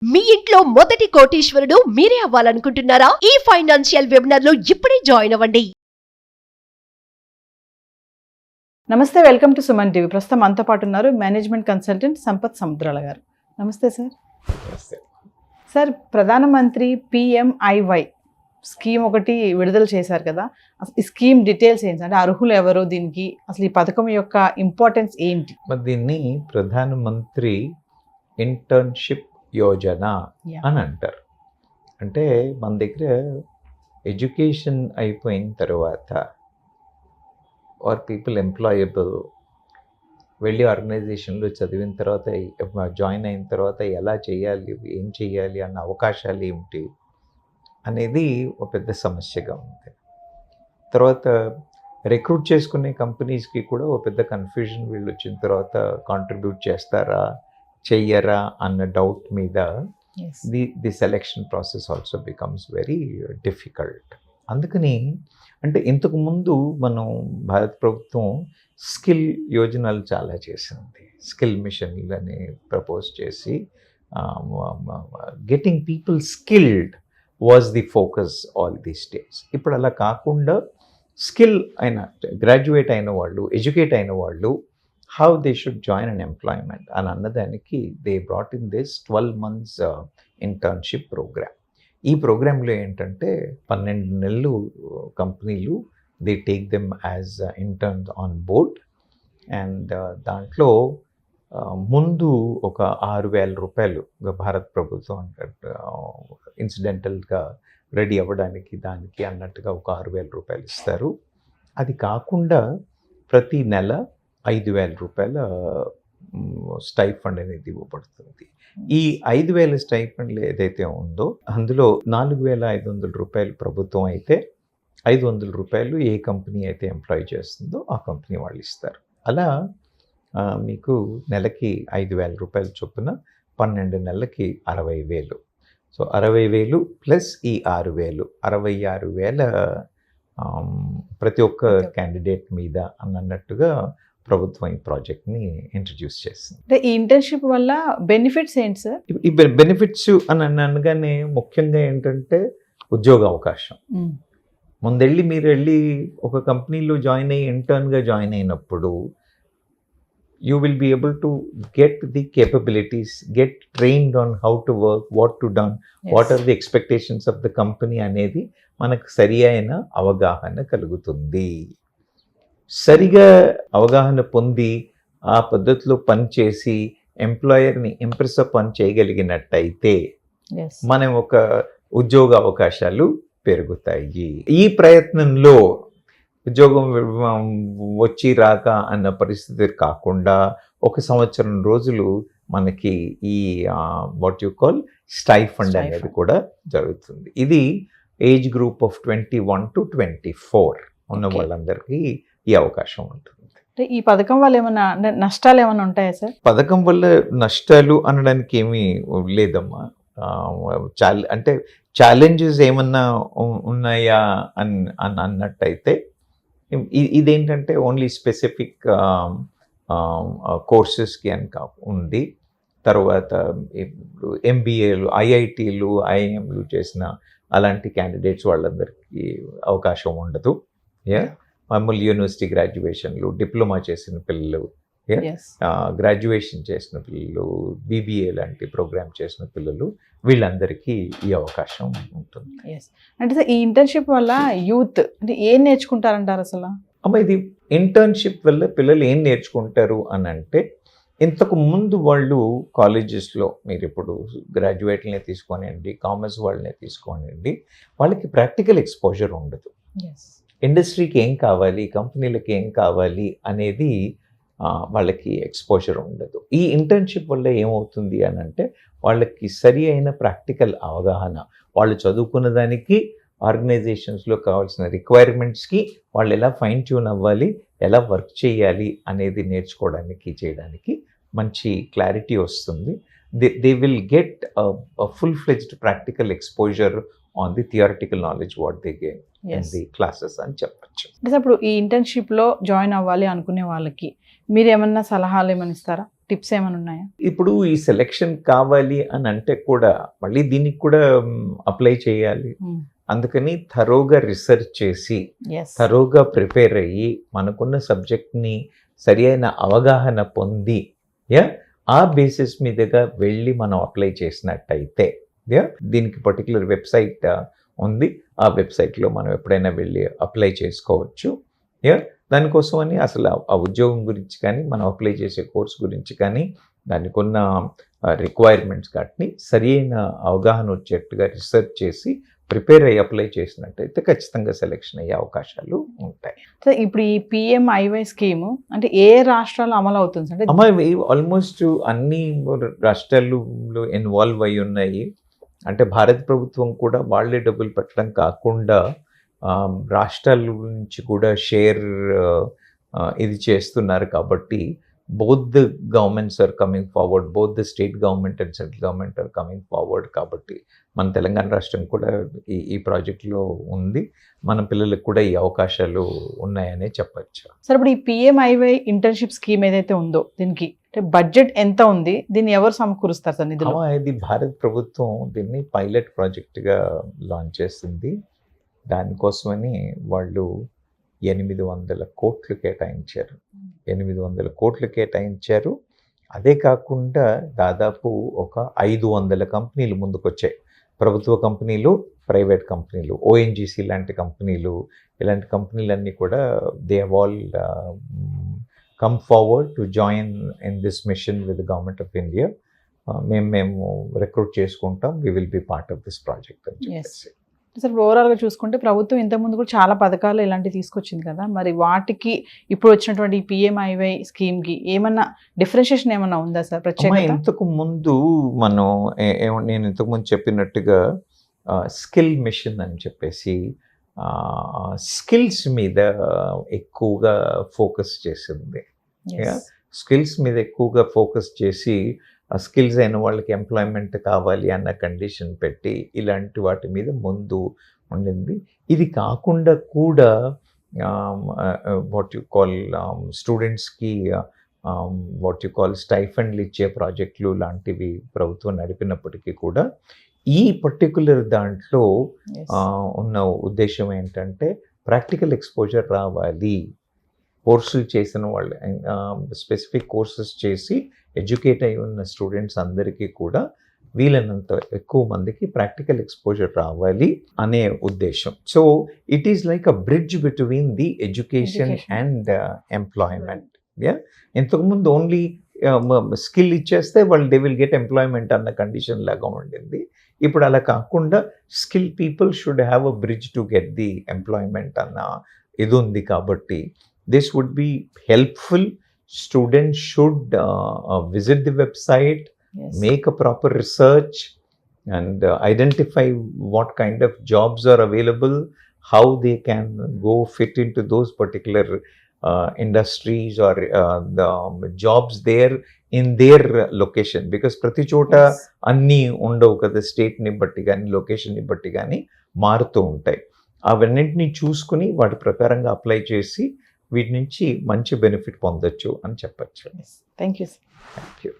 మీ ఇంట్లో మొదటి కోటీశ్వరుడు మీరే అవ్వాలనుకుంటున్నారా? ఈ ఫైనాన్షియల్ వెబినార్ లో ఇప్పుడే జాయిన్ అవ్వండి. నమస్తే, వెల్కమ్ టు సుమన్ టీవీ. ప్రస్తుతం మనతో పాటు ఉన్నారు మేనేజ్మెంట్ కన్సల్టెంట్ సంపత్ సముద్రాల గారు. నమస్తే సార్. సార్, ప్రధానమంత్రి PMIY స్కీమ్ ఒకటి విడుదల చేశారు కదా, అసలు ఈ స్కీమ్ డీటెయిల్స్ ఏంటి, అంటే అర్హులు ఎవరు దీనికి, అసలు ఈ పథకం యొక్క ఇంపార్టెన్స్ ఏంటి? మరి దీన్ని ప్రధానమంత్రి ఇంటర్న్షిప్ యోజన అని అంటారు. అంటే మన దగ్గర ఎడ్యుకేషన్ అయిపోయిన తర్వాత ఆర్ పీపుల్ ఎంప్లాయబుల్ వెళ్ళి ఆర్గనైజేషన్లో చదివిన తర్వాత జాయిన్ అయిన తర్వాత ఎలా చేయాలి, ఏం చేయాలి అన్న అవకాశాలు ఏమిటి అనేది ఒక పెద్ద సమస్యగా ఉంది. తర్వాత రిక్రూట్ చేసుకునే కంపెనీస్కి కూడా ఒక పెద్ద కన్ఫ్యూజన్, వీళ్ళు వచ్చిన తర్వాత కాంట్రిబ్యూట్ చేస్తారా చెయ్యరా అన్న డౌట్ మీద the selection process also becomes very difficult. అందుకని అంటే ఇంతకుముందు మనం భారత ప్రభుత్వం స్కిల్ యోజనలు చాలా చేసింది. స్కిల్ మిషన్లు అని ప్రపోజ్ చేసి getting people skilled was the focus all these days. ఇప్పుడు అలా కాకుండా స్కిల్ అయిన గ్రాడ్యుయేట్ అయిన వాళ్ళు, ఎడ్యుకేట్ అయిన వాళ్ళు how they should join an employment అని అన్నదానికి they brought in this 12 months internship program. ఈ ప్రోగ్రాంలో ఏంటంటే 12 నెలలు కంపెనీలు they take them as interns on board and దాంట్లో ముందు ఒక 6,000 రూపాయలు భారత ప్రభుత్వం ఇన్సిడెంటల్గా రెడీ అవ్వడానికి దానికి అన్నట్టుగా ఒక 6,000 రూపాయలు ఇస్తారు. అది కాకుండా ప్రతి నెల 5,000 రూపాయల స్టైఫండ్ అనేది ఇవ్వబడుతుంది. ఈ 5,000 స్టైఫండ్లు ఏదైతే ఉందో అందులో 4,500 రూపాయలు ప్రభుత్వం అయితే, 500 రూపాయలు ఏ కంపెనీ అయితే ఎంప్లాయ్ చేస్తుందో ఆ కంపెనీ వాళ్ళు ఇస్తారు. అలా మీకు నెలకి 5,000 రూపాయలు చొప్పున 12 నెలలకి 60,000. సో 60,000 ప్లస్ ఈ 6,000, 66,000 ప్రతి ఒక్క క్యాండిడేట్ మీద అన్నట్టుగా ప్రభుత్వం ఈ ప్రాజెక్ట్ని ఇంట్రడ్యూస్ చేస్తుంది. అంటే ఈ ఇంటర్న్షిప్ వల్ల బెనిఫిట్స్ ఏంటి సార్? ఈ బెనిఫిట్స్ అని అనగానే ముఖ్యంగా ఏంటంటే ఉద్యోగ అవకాశం. ముందెళ్ళి మీరు వెళ్ళి ఒక కంపెనీలో జాయిన్ అయ్యి ఇంటర్న్గా జాయిన్ అయినప్పుడు you will be able to get the capabilities, get trained on how to work, what to done, what are the expectations of the company అనేది మనకు సరి అయిన అవగాహన కలుగుతుంది. సరిగా అవగాహన పొంది ఆ పద్ధతిలో పనిచేసి ఎంప్లాయర్ని ఇంప్రెస్ పని చేయగలిగినట్టయితే మనం ఒక ఉద్యోగ అవకాశాలు పెరుగుతాయి. ఈ ప్రయత్నంలో ఉద్యోగం వచ్చి రాక అన్న పరిస్థితి కాకుండా 1 సంవత్సరం రోజులు మనకి ఈ వాట్ యు కాల్ స్టైఫండ్ అనేది కూడా జరుగుతుంది. ఇది ఏజ్ గ్రూప్ ఆఫ్ 21 to 24 ఉన్న వాళ్ళందరికీ ఈ అవకాశం ఉంటుంది. ఈ పథకం వల్ల ఏమైనా నష్టాలు ఏమైనా ఉంటాయా సార్? పథకం వల్ల నష్టాలు అనడానికి ఏమీ లేదమ్మా. అంటే ఛాలెంజెస్ ఏమన్నా ఉన్నాయా అన్నట్టయితే ఇదేంటంటే ఓన్లీ స్పెసిఫిక్ కోర్సెస్కి అని ఉంది. తర్వాత ఇప్పుడు MBAలు, IITలు, IIMలు చేసిన అలాంటి క్యాండిడేట్స్ వాళ్ళందరికీ అవకాశం ఉండదు. మామూలు యూనివర్సిటీ గ్రాడ్యుయేషన్లు, డిప్లొమా చేసిన పిల్లలు, గ్రాడ్యుయేషన్ చేసిన పిల్లలు, BBA లాంటి ప్రోగ్రామ్ చేసిన పిల్లలు, వీళ్ళందరికీ ఈ అవకాశం ఉంటుంది. అంటే సార్, ఈ ఇంటర్న్షిప్ వల్ల యూత్ అంటే ఏం నేర్చుకుంటారంటారు అసలు? ఇది ఇంటర్న్షిప్ వల్ల పిల్లలు ఏం నేర్చుకుంటారు అని అంటే, ఇంతకు ముందు వాళ్ళు కాలేజెస్లో మీరు ఇప్పుడు గ్రాడ్యుయేట్లనే తీసుకోనివ్వండి, కామర్స్ వాళ్ళనే తీసుకోనివ్వండి, వాళ్ళకి ప్రాక్టికల్ ఎక్స్పోజర్ ఉండదు. ఇండస్ట్రీకి ఏం కావాలి, కంపెనీలకి ఏం కావాలి అనేది వాళ్ళకి ఎక్స్పోజర్ ఉండదు. ఈ ఇంటర్న్షిప్ వల్ల ఏమవుతుంది అని అంటే వాళ్ళకి సరి అయిన ప్రాక్టికల్ అవగాహన, వాళ్ళు చదువుకున్న దానికి ఆర్గనైజేషన్స్లో కావాల్సిన రిక్వైర్మెంట్స్కి వాళ్ళు ఎలా ఫైన్ ట్యూన్ అవ్వాలి, ఎలా వర్క్ చేయాలి అనేది నేర్చుకోవడానికి చేయడానికి మంచి క్లారిటీ వస్తుంది. They will get full-fledged practical exposure on the theoretical knowledge what they gain in the classes అని చెప్పచ్చు. అంటే ఇప్పుడు ఈ ఇంటర్న్షిప్లో జాయిన్ అవ్వాలి అనుకునే వాళ్ళకి మీరు ఏమన్నా సలహాలు ఏమైనా ఇస్తారా? టిప్స్ ఏమైనా ఉన్నాయా? ఇప్పుడు ఈ సెలెక్షన్ కావాలి అని అంటే కూడా మళ్ళీ దీనికి కూడా అప్లై చేయాలి. అందుకని థరోగా రీసెర్చ్ చేసి ఎస్. థరోగా ప్రిపేర్ అయ్యి మనకున్న సబ్జెక్ట్ని సరి అయిన అవగాహన పొంది ఆ బేసిస్ మీదుగా వెళ్ళి మనం అప్లై చేసినట్టయితే దీనికి పర్టికులర్ వెబ్సైట్ ఉంది. ఆ వెబ్సైట్లో మనం ఎప్పుడైనా వెళ్ళి అప్లై చేసుకోవచ్చు. దానికోసమని అసలు ఆ ఉద్యోగం గురించి కానీ మనం అప్లై చేసే కోర్స్ గురించి కానీ దానికి ఉన్న రిక్వైర్మెంట్స్ వాటిని సరి అయిన అవగాహన వచ్చేట్టుగా రీసెర్చ్ చేసి ప్రిపేర్ అయ్యి అప్లై చేసినట్టయితే ఖచ్చితంగా సెలెక్షన్ అయ్యే అవకాశాలు ఉంటాయి. సో ఇప్పుడు ఈ PMIY స్కీము అంటే ఏ రాష్ట్రాల్లో అమలు అవుతుంది అంటే? అమ్మాయి ఆల్మోస్ట్ అన్ని రాష్ట్రాల్లో ఇన్వాల్వ్ అయి ఉన్నాయి. అంటే భారత ప్రభుత్వం కూడా వాళ్ళే డబ్బులు పెట్టడం కాకుండా రాష్ట్రాల నుంచి కూడా షేర్ ఇది చేస్తున్నారు. కాబట్టి both the governments are coming forward, both the state government and central government are coming forward. కాబట్టి మన తెలంగాణ రాష్ట్రం కూడా ఈ ప్రాజెక్ట్లో ఉంది. మన పిల్లలకు కూడా ఈ అవకాశాలు ఉన్నాయనే చెప్పచ్చు. సార్ ఇప్పుడు ఈ PMIY ఇంటర్న్షిప్ స్కీమ్ ఏదైతే ఉందో దీనికి అంటే బడ్జెట్ ఎంత ఉంది, దీన్ని ఎవరు సమకూరుస్తారు సార్ నిధులు? ఇది భారత ప్రభుత్వం దీన్ని పైలట్ ప్రాజెక్ట్గా లాంచ్ చేసింది. దానికోసమని వాళ్ళు 800 కోట్లు కేటాయించారు. 800 కోట్లు కేటాయించారు. అదే కాకుండా దాదాపు ఒక 500 కంపెనీలు ముందుకొచ్చాయి. ప్రభుత్వ కంపెనీలు, ప్రైవేట్ కంపెనీలు, ONGC లాంటి కంపెనీలు, ఇలాంటి కంపెనీలన్నీ కూడా they have all come forward to join in this mission with the government of India. మేము రిక్రూట్ చేసుకుంటాం, we will be part of this project అని చెప్పేసి. సార్ ఓవరాల్గా చూసుకుంటే ప్రభుత్వం ఇంతకుముందు కూడా చాలా పథకాలు ఇలాంటివి తీసుకొచ్చింది కదా, మరి వాటికి ఇప్పుడు వచ్చినటువంటి PMIY స్కీమ్కి ఏమన్నా డిఫరెన్షియేషన్ ఏమన్నా ఉందా సార్ ప్రత్యేకంగా? ఇంతకు ముందు మనం నేను ఇంతకుముందు చెప్పినట్టుగా స్కిల్ మిషన్ అని చెప్పేసి స్కిల్స్ మీద ఎక్కువగా ఫోకస్ చేసింది. స్కిల్స్ మీద ఎక్కువగా ఫోకస్ చేసి ఆ స్కిల్స్ అయిన వాళ్ళకి ఎంప్లాయ్మెంట్ కావాలి అన్న కండిషన్ పెట్టి ఇలాంటి వాటి మీద ముందు ఉండింది. ఇది కాకుండా కూడా వాట్ యు కాల్ స్టూడెంట్స్కి వాట్ యు కాల్ స్టైఫండ్లు ఇచ్చే ప్రాజెక్టులు లాంటివి ప్రభుత్వం నడిపినప్పటికీ కూడా ఈ పర్టికులర్ దాంట్లో ఉన్న ఉద్దేశం ఏంటంటే ప్రాక్టికల్ ఎక్స్పోజర్ రావాలి. కోర్సులు చేసిన వాళ్ళు స్పెసిఫిక్ కోర్సెస్ చేసి ఎడ్యుకేట్ అయి ఉన్న స్టూడెంట్స్ అందరికీ కూడా వీలైనంత ఎక్కువ మందికి ప్రాక్టికల్ ఎక్స్పోజర్ రావాలి అనే ఉద్దేశం. So it is like a bridge between the education and employment. ఇంతకుముందు ఓన్లీ స్కిల్ ఇచ్చేస్తే వాళ్ళు దే విల్ గెట్ ఎంప్లాయ్మెంట్ అన్న కండిషన్ లాగా ఉండింది. ఇప్పుడు అలా కాకుండా skill people should have a bridge to get the employment అన్న ఇది ఉంది. కాబట్టి this would be helpful. Students should visit the website, make a proper research and identify what kind of jobs are available, how they can go fit into those particular industries or the jobs there in their location. Because prati chota anni undavu kada, state ni batti gaani location ni batti gaani మారుతూ ఉంటాయి. అవన్నింటినీ చూసుకుని వాటి ప్రకారంగా apply చేసి వీటి నుంచి మంచి benefit పొందొచ్చు అని చెప్పచ్చు. Thank you. Thank you.